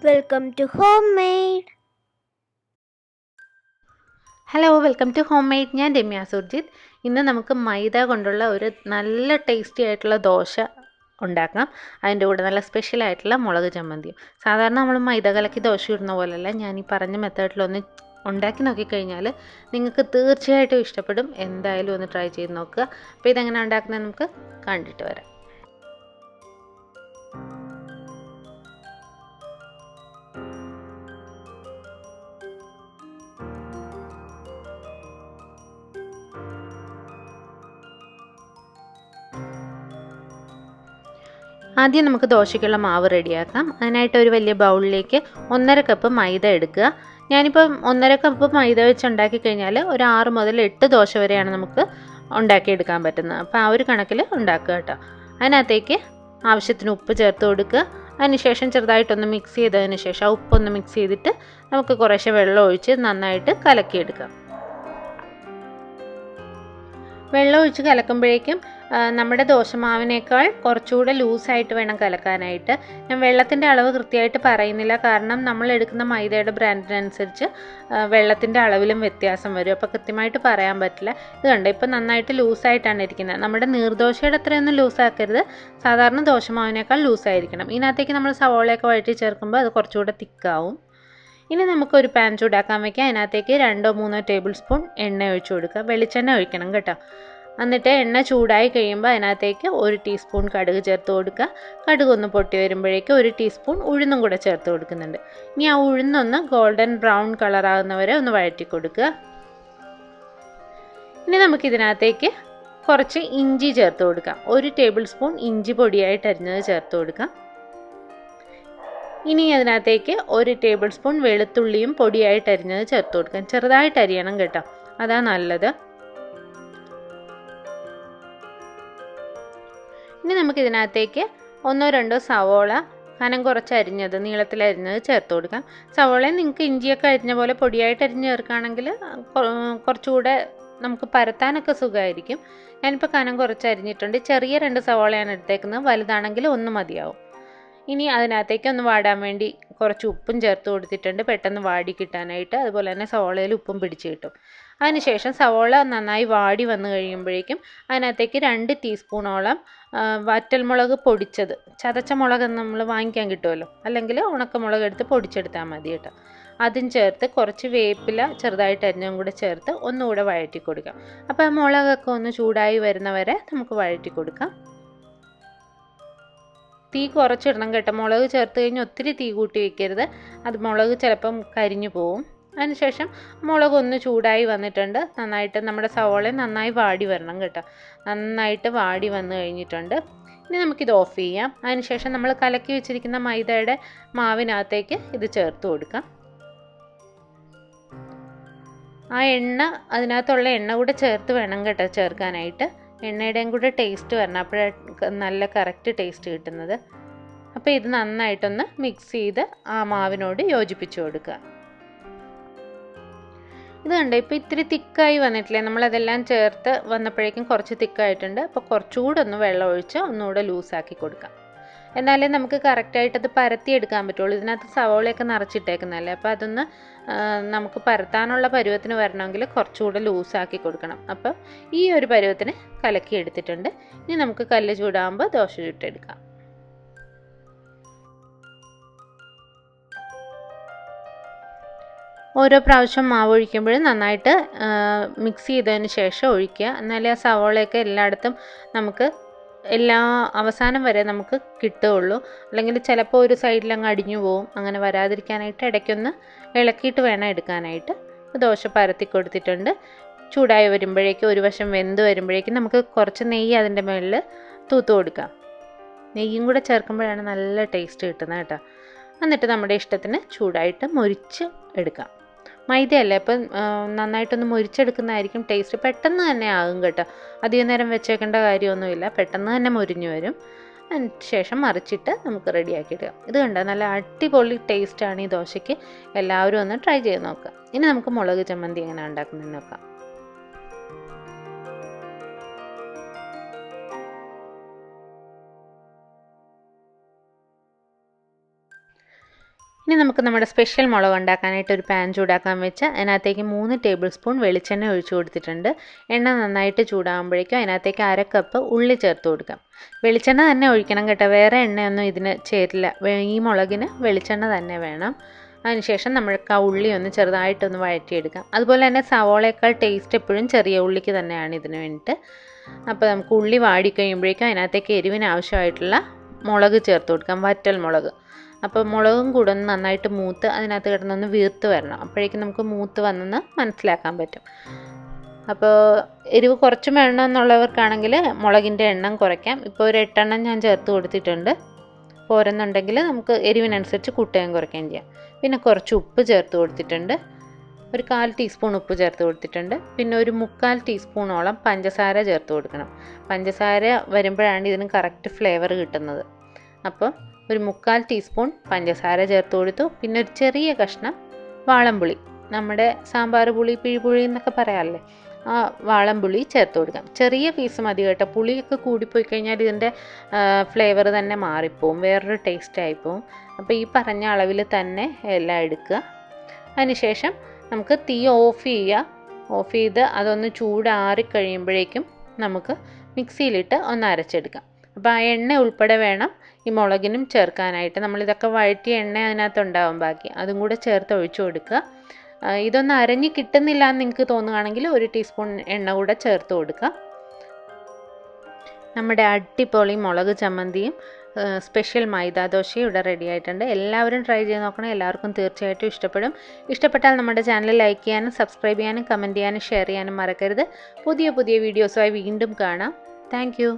Welcome to Homemade. Hello welcome to homemade. ഞാൻ രമ്യ സുർജിത്ത്. ഇന്ന് നമുക്ക് മൈദ കൊണ്ടുള്ള ഒരു നല്ല ടേസ്റ്റി ആയിട്ടുള്ള ദോശ ഉണ്ടാക്കാം. അതിൻ്റെ കൂടെ നല്ല സ്പെഷ്യൽ ആയിട്ടുള്ള മുളക് ചമ്മന്തിയും. സാധാരണ നമ്മൾ മൈദ കലക്കി ദോശ ഇടുന്ന പോലെയല്ല, ഞാൻ ഈ പറഞ്ഞ മെത്തേഡിലൊന്ന് ഉണ്ടാക്കി നോക്കിക്കഴിഞ്ഞാൽ നിങ്ങൾക്ക് തീർച്ചയായിട്ടും ഇഷ്ടപ്പെടും. എന്തായാലും ഒന്ന് ട്രൈ ചെയ്ത് നോക്കുക. അപ്പോൾ ഇതെങ്ങനെ ഉണ്ടാക്കുന്നത് നമുക്ക് കണ്ടിട്ട് വരാം. ആദ്യം നമുക്ക് ദോശയ്ക്കുള്ള മാവ് റെഡിയാക്കാം. അതിനായിട്ട് ഒരു വലിയ ബൗളിലേക്ക് 1.5 കപ്പ് മൈദ എടുക്കുക. ഞാനിപ്പം 1.5 കപ്പ് മൈദ വെച്ച് ഉണ്ടാക്കി കഴിഞ്ഞാൽ ഒരു 6 മുതൽ 8 ദോശ വരെയാണ് നമുക്ക് ഉണ്ടാക്കിയെടുക്കാൻ പറ്റുന്നത്. അപ്പോൾ ആ ഒരു കണക്കിൽ ഉണ്ടാക്കുക കേട്ടോ. അതിനകത്തേക്ക് ആവശ്യത്തിന് ഉപ്പ് ചേർത്ത് കൊടുക്കുക. അതിനുശേഷം ചെറുതായിട്ടൊന്ന് മിക്സ് ചെയ്തതിന് ശേഷം ആ ഉപ്പൊന്ന് മിക്സ് ചെയ്തിട്ട് നമുക്ക് കുറേശ്ശെ വെള്ളം ഒഴിച്ച് നന്നായിട്ട് കലക്കിയെടുക്കാം. വെള്ളം ഒഴിച്ച് കലക്കുമ്പോഴേക്കും നമ്മുടെ ദോശമാവിനേക്കാൾ കുറച്ചുകൂടെ ലൂസായിട്ട് വേണം കലക്കാനായിട്ട്. ഞാൻ വെള്ളത്തിൻ്റെ അളവ് കൃത്യമായിട്ട് പറയുന്നില്ല, കാരണം നമ്മൾ എടുക്കുന്ന മൈദയുടെ ബ്രാൻഡിനനുസരിച്ച് വെള്ളത്തിൻ്റെ അളവിലും വ്യത്യാസം വരും. അപ്പോൾ കൃത്യമായിട്ട് പറയാൻ പറ്റില്ല. ഇത് കണ്ടോ, ഇപ്പോൾ നന്നായിട്ട് ലൂസായിട്ടാണ് ഇരിക്കുന്നത്. നമ്മുടെ നീർദോശയുടെ അത്രയൊന്നും ലൂസാക്കരുത്, സാധാരണ ദോശമാവിനേക്കാൾ ലൂസായിരിക്കണം. ഇതിനകത്തേക്ക് നമ്മൾ സവോളയൊക്കെ വഴറ്റി ചേർക്കുമ്പോൾ അത് കുറച്ചുകൂടെ തിക്കാവും. ഇനി നമുക്കൊരു പാൻ ചൂടാക്കാൻ വയ്ക്കാം. അതിനകത്തേക്ക് 2-3 ടേബിൾ സ്പൂൺ എണ്ണ ഒഴിച്ചു കൊടുക്കുക. വെളിച്ചെണ്ണ ഒഴിക്കണം കേട്ടോ. എന്നിട്ട് എണ്ണ ചൂടായി കഴിയുമ്പോൾ അതിനകത്തേക്ക് 1 ടീസ്പൂൺ കടുക് ചേർത്ത് കൊടുക്കുക. കടുക് ഒന്ന് പൊട്ടി വരുമ്പോഴേക്ക് 1 ടീസ്പൂൺ ഉഴുന്നും കൂടെ ചേർത്ത് കൊടുക്കുന്നുണ്ട്. ഇനി ആ ഉഴുന്നൊന്ന് ഗോൾഡൻ ബ്രൗൺ കളറാകുന്നവരെ ഒന്ന് വഴറ്റി കൊടുക്കുക. ഇനി നമുക്കിതിനകത്തേക്ക് കുറച്ച് ഇഞ്ചി ചേർത്ത് കൊടുക്കാം. 1 ടേബിൾ സ്പൂൺ ഇഞ്ചി പൊടിയായിട്ട് അരിഞ്ഞത് ചേർത്ത് കൊടുക്കാം. ഇനി അതിനകത്തേക്ക് 1 ടേബിൾ സ്പൂൺ വെളുത്തുള്ളിയും പൊടിയായിട്ട് അരിഞ്ഞത് ചേർത്ത് കൊടുക്കാം. ചെറുതായിട്ട് അരിയണം കേട്ടോ, അതാ നല്ലത്. ഇനി നമുക്കിതിനകത്തേക്ക് 1-2 സവോള കനം കുറച്ച് അരിഞ്ഞത്, നീളത്തിലരിഞ്ഞത് ചേർത്ത് കൊടുക്കാം. സവോളയും നിങ്ങൾക്ക് ഇഞ്ചിയൊക്കെ അരിഞ്ഞ പോലെ പൊടിയായിട്ട് അരിഞ്ഞ് ചേർക്കുകയാണെങ്കിൽ കുറച്ചുകൂടെ നമുക്ക് പരത്താനൊക്കെ സുഖമായിരിക്കും. ഞാനിപ്പോൾ കനം കുറച്ച് അരിഞ്ഞിട്ടുണ്ട്. ചെറിയ 2 സവോളയാണ് എടുത്തേക്കുന്നത്, വലുതാണെങ്കിൽ 1 മതിയാവും. ഇനി അതിനകത്തേക്ക് ഒന്ന് വാടാൻ വേണ്ടി കുറച്ച് ഉപ്പും ചേർത്ത് കൊടുത്തിട്ടുണ്ട്, പെട്ടെന്ന് വാടി കിട്ടാനായിട്ട്. അതുപോലെ തന്നെ സവോളയിൽ ഉപ്പും പിടിച്ച് കിട്ടും. അതിനുശേഷം സവോള നന്നായി വാടി വന്നു കഴിയുമ്പോഴേക്കും അതിനകത്തേക്ക് 2 ടീസ്പൂണോളം വറ്റൽമുളക് പൊടിച്ചത്, ചതച്ച മുളക് നമ്മൾ വാങ്ങിക്കാൻ കിട്ടുമല്ലോ, അല്ലെങ്കിൽ ഉണക്കമുളക് എടുത്ത് പൊടിച്ചെടുത്താൽ മതി കേട്ടോ. അതും ചേർത്ത് കുറച്ച് വേപ്പില ചെറുതായിട്ട് അരിഞ്ഞതും കൂടെ ചേർത്ത് ഒന്നുകൂടെ വഴറ്റി കൊടുക്കാം. അപ്പോൾ ആ മുളകൊക്കെ ഒന്ന് ചൂടായി വരുന്നവരെ നമുക്ക് വഴറ്റി കൊടുക്കാം. തീ കുറച്ചിടണം കേട്ടോ. മുളക് ചേർത്ത് കഴിഞ്ഞ് ഒത്തിരി തീ കൂട്ടി വയ്ക്കരുത്, അത് മുളക് ചിലപ്പം കരിഞ്ഞു പോവും. അതിനുശേഷം മുളക് ഒന്ന് ചൂടായി വന്നിട്ടുണ്ട്. നന്നായിട്ട് നമ്മുടെ സവോള നന്നായി വാടി വരണം കേട്ടോ. നന്നായിട്ട് വാടി വന്നു കഴിഞ്ഞിട്ടുണ്ട്. ഇനി നമുക്കിത് ഓഫ് ചെയ്യാം. അതിനുശേഷം നമ്മൾ കലക്കി വെച്ചിരിക്കുന്ന മൈദയുടെ മാവിനകത്തേക്ക് ഇത് ചേർത്ത് കൊടുക്കാം. ആ എണ്ണ, അതിനകത്തുള്ള എണ്ണ കൂടെ ചേർത്ത് വേണം കേട്ടോ ചേർക്കാനായിട്ട്. എണ്ണയുടെയും കൂടെ ടേസ്റ്റ് വരണം, അപ്പോഴാണ് നല്ല കറക്റ്റ് ടേസ്റ്റ് കിട്ടുന്നത്. അപ്പോൾ ഇത് നന്നായിട്ടൊന്ന് മിക്സ് ചെയ്ത് ആ മാവിനോട് യോജിപ്പിച്ച് കൊടുക്കുക. ഇത് കണ്ടോ, ഇപ്പോൾ ഇത്തിരി തിക്കായി വന്നിട്ടില്ലേ? നമ്മളതെല്ലാം ചേർത്ത് വന്നപ്പോഴേക്കും കുറച്ച് തിക്കായിട്ടുണ്ട്. അപ്പോൾ കുറച്ചുകൂടെ ഒന്ന് വെള്ളം ഒഴിച്ച് ഒന്നുകൂടെ ലൂസാക്കി കൊടുക്കാം. എന്നാലേ നമുക്ക് കറക്റ്റായിട്ടത് പരത്തിയെടുക്കാൻ പറ്റുള്ളൂ. ഇതിനകത്ത് സവോളയൊക്കെ നിറച്ചിട്ടേക്കുന്നതല്ലേ, അപ്പോൾ അതൊന്ന് നമുക്ക് പരത്താനുള്ള പരുവത്തിന് വരണമെങ്കിൽ കുറച്ചുകൂടെ ലൂസാക്കി കൊടുക്കണം. അപ്പോൾ ഈ ഒരു പരുവത്തിന് കലക്കി എടുത്തിട്ടുണ്ട്. ഇനി നമുക്ക് കല്ല് ചൂടാകുമ്പോൾ ദോശ ചുട്ടെടുക്കാം. ഓരോ പ്രാവശ്യം മാവ് ഒഴിക്കുമ്പോഴും നന്നായിട്ട് മിക്സ് ചെയ്തതിന് ശേഷം ഒഴിക്കുക. എന്നാലേ ആ സവോളയൊക്കെ എല്ലായിടത്തും നമുക്ക് അവസാനം വരെ നമുക്ക് കിട്ടുകയുള്ളൂ. അല്ലെങ്കിൽ ചിലപ്പോൾ ഒരു സൈഡിൽ അങ്ങ് അടിഞ്ഞു പോവും. അങ്ങനെ വരാതിരിക്കാനായിട്ട് ഇടയ്ക്കൊന്ന് ഇളക്കിയിട്ട് വേണം എടുക്കാനായിട്ട്. ദോശ പരത്തി കൊടുത്തിട്ടുണ്ട്. ചൂടായി വരുമ്പോഴേക്കും, ഒരു വശം വെന്ത് വരുമ്പോഴേക്കും നമുക്ക് കുറച്ച് നെയ്യ് അതിൻ്റെ മുകളിൽ തൂത്ത് കൊടുക്കാം. നെയ്യും കൂടെ ചേർക്കുമ്പോഴാണ് നല്ല ടേസ്റ്റ് കിട്ടുന്നത് കേട്ടോ. എന്നിട്ട് നമ്മുടെ ഇഷ്ടത്തിന് ചൂടായിട്ട് മൊരിച്ച് എടുക്കാം. മൈദയല്ലേ, അപ്പം നന്നായിട്ടൊന്ന് മൊരിച്ചെടുക്കുന്നതായിരിക്കും ടേസ്റ്റ്. പെട്ടെന്ന് തന്നെ ആകും കേട്ടോ, അധികം നേരം വെച്ചേക്കേണ്ട കാര്യമൊന്നുമില്ല, പെട്ടെന്ന് തന്നെ മൊരിഞ്ഞു വരും. അതിന് ശേഷം മറിച്ചിട്ട് നമുക്ക് റെഡിയാക്കിയിടുക. ഇത് കണ്ടോ, നല്ല അടിപൊളി ടേസ്റ്റാണ് ഈ ദോശയ്ക്ക്. എല്ലാവരും ഒന്ന് ട്രൈ ചെയ്ത് നോക്കുക. ഇനി നമുക്ക് മുളക് ചമ്മന്തി എങ്ങനെ ഉണ്ടാക്കുന്നതെന്ന് നോക്കാം. ഇനി നമുക്ക് നമ്മുടെ സ്പെഷ്യൽ മുളക് ഉണ്ടാക്കാനായിട്ട് ഒരു പാൻ ചൂടാക്കാൻ വെച്ച് അതിനകത്തേക്ക് 3 ടേബിൾ സ്പൂൺ വെളിച്ചെണ്ണ ഒഴിച്ചു കൊടുത്തിട്ടുണ്ട്. എണ്ണ നന്നായിട്ട് ചൂടാകുമ്പോഴേക്കും അതിനകത്തേക്ക് 1/2 കപ്പ് ഉള്ളി ചേർത്ത് കൊടുക്കാം. വെളിച്ചെണ്ണ തന്നെ ഒഴിക്കണം കേട്ടോ, വേറെ എണ്ണയൊന്നും ഇതിന് ചേരില്ല. ഈ മുളകിന് വെളിച്ചെണ്ണ തന്നെ വേണം. അതിനുശേഷം നമ്മൾക്ക് ആ ഉള്ളി ഒന്ന് ചെറുതായിട്ടൊന്ന് വഴറ്റിയെടുക്കാം. അതുപോലെ തന്നെ സവോളയേക്കാൾ ടേസ്റ്റ് എപ്പോഴും ചെറിയ ഉള്ളിക്ക് തന്നെയാണ് ഇതിന് വേണ്ടിയിട്ട്. അപ്പോൾ നമുക്ക് ഉള്ളി വാടിക്കഴിയുമ്പോഴേക്കും അതിനകത്തേക്ക് എരിവിന് ആവശ്യമായിട്ടുള്ള മുളക് ചേർത്ത് കൊടുക്കാം, വറ്റൽ മുളക്. അപ്പോൾ മുളകും കൂടെ ഒന്ന് നന്നായിട്ട് മൂത്ത് അതിനകത്ത് കിടന്നൊന്ന് വീർത്ത് വരണം. അപ്പോഴേക്കും നമുക്ക് മൂത്ത് വന്നെന്ന് മനസ്സിലാക്കാൻ പറ്റും. അപ്പോൾ എരിവ് കുറച്ച് വേണം എന്നുള്ളവർക്കാണെങ്കിൽ മുളകിൻ്റെ എണ്ണം കുറയ്ക്കാം. ഇപ്പോൾ ഒരു 8 എണ്ണം ഞാൻ ചേർത്ത് കൊടുത്തിട്ടുണ്ട്. പോരെന്നുണ്ടെങ്കിൽ നമുക്ക് എരിവിനനുസരിച്ച് കൂട്ടുകയും കുറയ്ക്കുകയും ചെയ്യാം. പിന്നെ കുറച്ച് ഉപ്പ് ചേർത്ത് കൊടുത്തിട്ടുണ്ട്. ഒരു 1/4 ടീസ്പൂൺ ഉപ്പ് ചേർത്ത് കൊടുത്തിട്ടുണ്ട്. പിന്നെ ഒരു 3/4 ടീസ്പൂണോളം പഞ്ചസാര ചേർത്ത് കൊടുക്കണം. പഞ്ചസാര വരുമ്പോഴാണ് ഇതിന് കറക്റ്റ് ഫ്ലേവർ കിട്ടുന്നത്. അപ്പോൾ ഒരു 3/4 ടീസ്പൂൺ പഞ്ചസാര ചേർത്ത് കൊടുത്തു. പിന്നെ ഒരു ചെറിയ കഷ്ണം വാളംപുളി, നമ്മുടെ സാമ്പാർ പുളി, പിഴിപുളി എന്നൊക്കെ പറയാമല്ലേ, ആ വാളംപുളി ചേർത്ത് കൊടുക്കാം. ചെറിയ പീസ് മതി കേട്ടോ. പുളിയൊക്കെ കൂടിപ്പോയി കഴിഞ്ഞാൽ ഇതിൻ്റെ ഫ്ലേവർ തന്നെ മാറിപ്പോവും, വേറൊരു ടേസ്റ്റ് ആയിപ്പോവും. അപ്പോൾ ഈ പറഞ്ഞ അളവിൽ തന്നെ എല്ലാം എടുക്കുക. അതിനുശേഷം നമുക്ക് തീ ഓഫ് ചെയ്യുക. ഓഫ് ചെയ്ത് അതൊന്ന് ചൂടാറിക്കഴിയുമ്പോഴേക്കും നമുക്ക് മിക്സിയിലിട്ട് ഒന്ന് അരച്ചെടുക്കാം. അപ്പോൾ ആ എണ്ണ ഉൾപ്പെടെ വേണം ഈ മുളകിനും ചേർക്കാനായിട്ട്. നമ്മളിതൊക്കെ വഴറ്റിയ എണ്ണ അതിനകത്തുണ്ടാവും, ബാക്കി അതും കൂടെ ചേർത്ത് ഒഴിച്ചു കൊടുക്കുക. ഇതൊന്ന് അരഞ്ഞ് കിട്ടുന്നില്ല എന്ന് നിങ്ങൾക്ക് തോന്നുകയാണെങ്കിൽ 1 ടീസ്പൂൺ എണ്ണ കൂടെ ചേർത്ത് കൊടുക്കുക. നമ്മുടെ അടിപൊളി മുളക് ചമ്മന്തിയും സ്പെഷ്യൽ മൈദ ദോശയും ഇവിടെ റെഡി ആയിട്ടുണ്ട്. എല്ലാവരും ട്രൈ ചെയ്ത് നോക്കണം. എല്ലാവർക്കും തീർച്ചയായിട്ടും ഇഷ്ടപ്പെടും. ഇഷ്ടപ്പെട്ടാൽ നമ്മുടെ ചാനൽ ലൈക്ക് ചെയ്യാനും സബ്സ്ക്രൈബ് ചെയ്യാനും കമൻറ്റ് ചെയ്യാനും ഷെയർ ചെയ്യാനും മറക്കരുത്. പുതിയ പുതിയ വീഡിയോസുമായി വീണ്ടും കാണാം. Thank you.